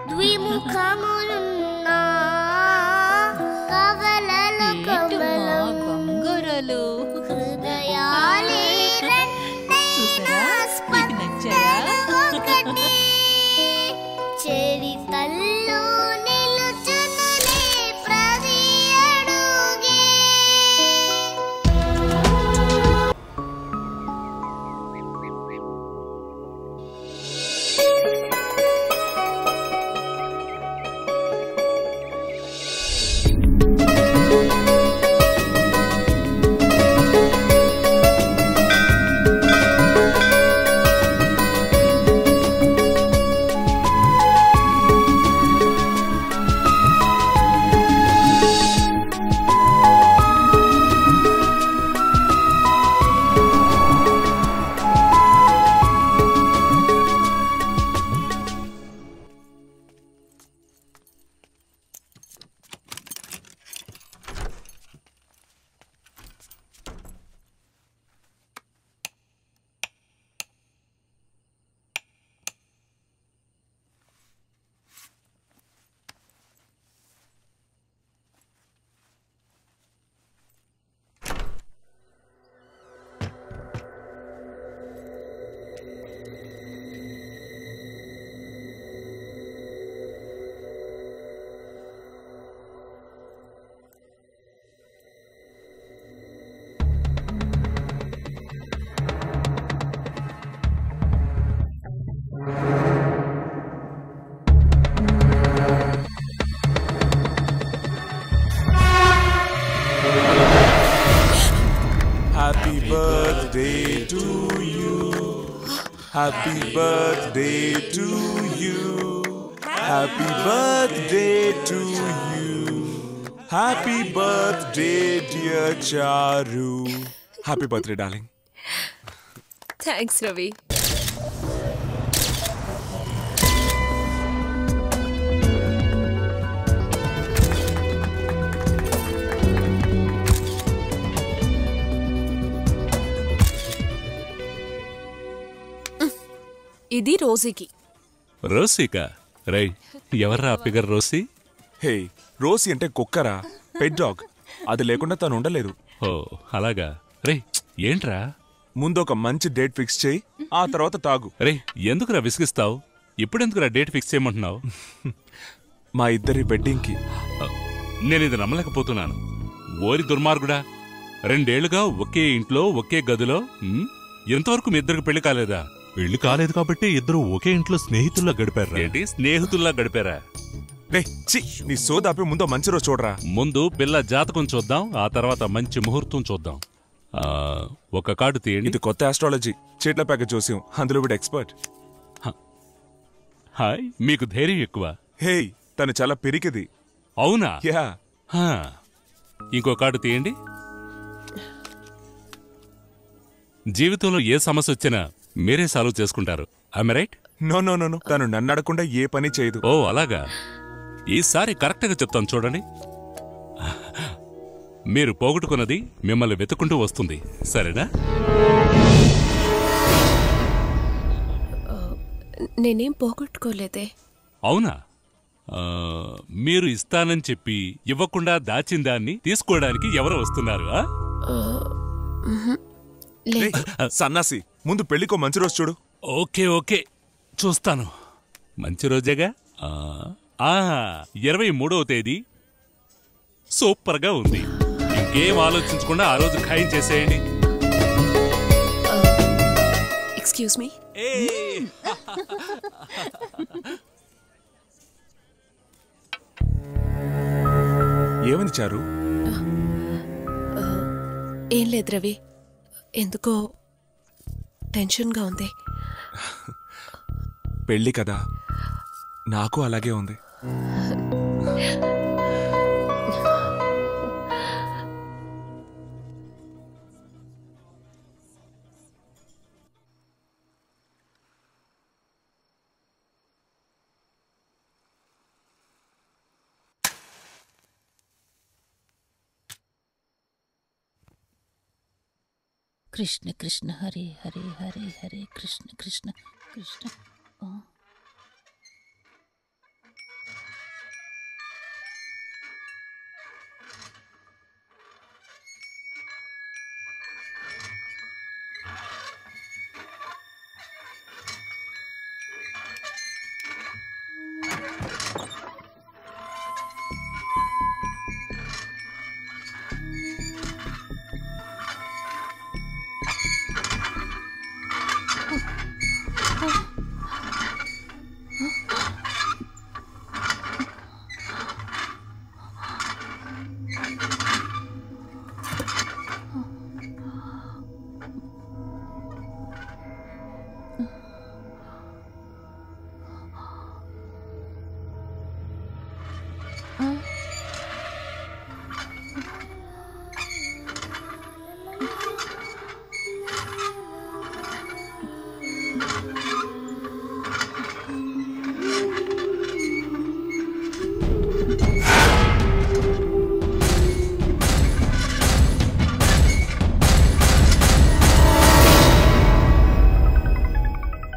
ద్విముఖములున్న కవలలు కమలలు హృదయాలే రెండైనా స్పందన ఒకటి చరితల్లో నిలుచునులే ప్రతి అడుగే. Happy birthday to you. Happy birthday to you. Happy birthday to you. Happy birthday, dear Charu. Happy birthday, darling. Thanks, Ravi. ఇది రోజీకి. రోసీకా? రై, ఎవర్రా figure Rosie? హే, Rosie అంటే కుక్కరా, pet dog. అది లేకుండా తను ఉండలేదు. ఓ అలాగా. రే ఏంట్రా? ముందు ఒక మంచి డేట్ ఫిక్స్ చేయి, ఆ తర్వాత తాగు. రే ఎందుకురా విసిగిస్తావు? ఇప్పుడెందుకురా డేట్ ఫిక్స్ చేయమంటున్నావు? మా ఇద్దరి వెడ్డింగ్కి. నేను ఇది నమ్మలేకపోతున్నాను. ఓరి దుర్మార్గుడా, 2 ఏళ్లుగా ఒకే ఇంట్లో ఒకే గదిలో ఇంతవరకు మీ ఇద్దరికి పెళ్లి కాలేదా? పెళ్లి కాలేదు కాబట్టి ఇద్దరు ఒకే ఇంట్లో స్నేహితుల్లా గడిపారా? ఏంటి స్నేహితుల్లా గడిపారా? రే చి, నీ సోదాపి ముందు మంచి రోజు చూడరా. ముందు పిల్ల జాతకం చూద్దాం, ఆ తర్వాత మంచి ముహూర్తం చూద్దాం. ఒక కార్డు తీయండి. ఇది కొత్త ఆస్ట్రాలజీ, చీట్ల ప్యాకెట్ చూసాం, అందులో వీడు ఎక్స్పర్ట్. హాయ్, మీకు ధైర్యం ఎక్కువ. హే, తను చాలా పిరికిది. అవునా? యా. ఇంకో కార్డు తీయండి. జీవితంలో ఏ సమస్య వచ్చినా మీరే సాల్వ్ చేసుకుంటారు. I'm right? No no no, తను నన్ను అడగకుండా ఏ పని చేయదు. ఓ అలాగా. ఈసారి కరెక్ట్గా చెప్తాను చూడండి. మీరు పోగొట్టుకున్నది మిమ్మల్ని వెతుక్కుంటూ వస్తుంది, సరేనా? నేనేం పోగొట్టుకోలేదే. అవునా? మీరు ఇస్తానని చెప్పి ఇవ్వకుండా దాచిన దాన్ని తీసుకోవడానికి ఎవరు వస్తున్నారు? సన్నాసి, ముందు పెళ్లికో మంచి రోజు చూడు. ఓకే ఓకే, చూస్తాను. మంచి రోజేగా. 23వ తేదీ సూపర్గా ఉంది. ఇంకేం ఆలోచించకుండా ఆ రోజు ఖాయం చేసేయండి. Excuse me. ఏమైంది చారు? ఏం లేదు రవి, ఎందుకో టెన్షన్గా ఉంది. పెళ్ళి కదా, నాకు అలాగే ఉంది. కృష్ణ కృష్ణ హరే హరే హరే హరే కృష్ణ కృష్ణ కృష్ణ.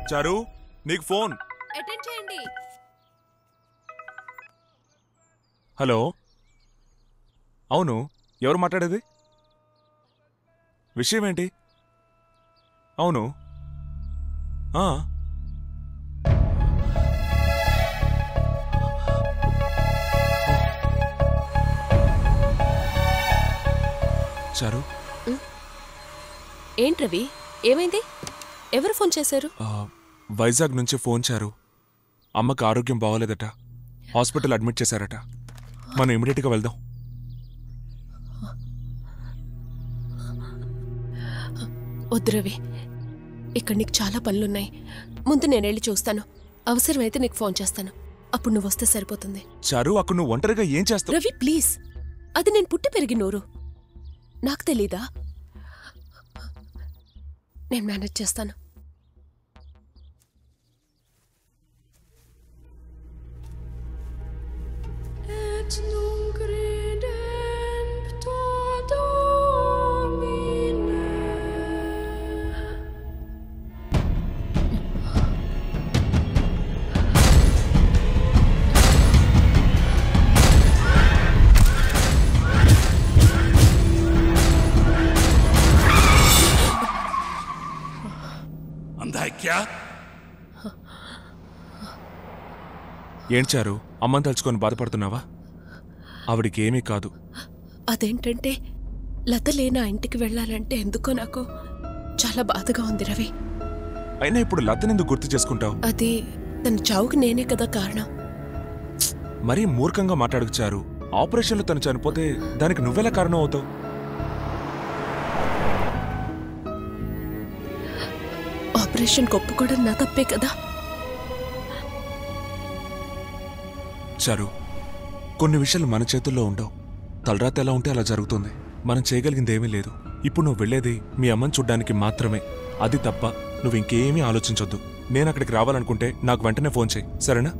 చారు నీకు ఫోన్. అటెండ్ చేయండి. హలో, అవును, ఎవరు మాట్లాడేది? విషయం ఏంటి? అవును, చారు. ఏంటి రవి, ఏమైంది? ఎవరు ఫోన్ చేశారు? వైజాగ్ నుంచి ఫోన్ చారు. అమ్మకు ఆరోగ్యం బాగోలేదట, హాస్పిటల్ అడ్మిట్ చేశారట. మనం ఇమీడియట్గా వెళ్దాం. వద్దు రవి, ఇక్కడ నీకు చాలా పనులున్నాయి. ముందు నేను వెళ్ళి చూస్తాను. అవసరమైతే నీకు ఫోన్ చేస్తాను. అప్పుడు నువ్వు వస్తే సరిపోతుంది. చారు, అక్కడ నువ్వు ఒంటరిగా ఏం చేస్తావు? రవి ప్లీజ్, అది నేను పుట్టి పెరిగిన ఊరు, నాకు తెలీదా? నేను మేనేజ్ చేస్తాను. ఏంటి చారు, అమ్మని తలుచుకొని బాధపడుతున్నావా? ఆవిడికి ఏమీ కాదు. అదేంటంటే లత లేని ఆ ఇంటికి వెళ్ళాలంటే ఎందుకో నాకు చాలా బాధగా ఉంది రవి. అయినా ఇప్పుడు లతనెందుకు గుర్తు చేసుకుంటావు? అది తన చావుకి నేనే కదా కారణం. మరీ మూర్ఖంగా మాట్లాడుకు చారు. ఆపరేషన్లో తను చనిపోతే దానికి నువ్వెలా కారణం అవుతావు? ఆపరేషన్ ఒప్పుకోవడం నా తప్పే కదా. చారు, కొన్ని విషయాలు మన చేతుల్లో ఉండవు. తలరాత ఎలా ఉంటే అలా జరుగుతుంది. మనం చేయగలిగింది ఏమీ లేదు. ఇప్పుడు నువ్వు వెళ్లేది మీ అమ్మని చూడ్డానికి మాత్రమే. అది తప్ప నువ్వు ఇంకేమీ ఆలోచించొద్దు. నేను అక్కడికి రావాలనుకుంటే నాకు వెంటనే ఫోన్ చేయి, సరేనా?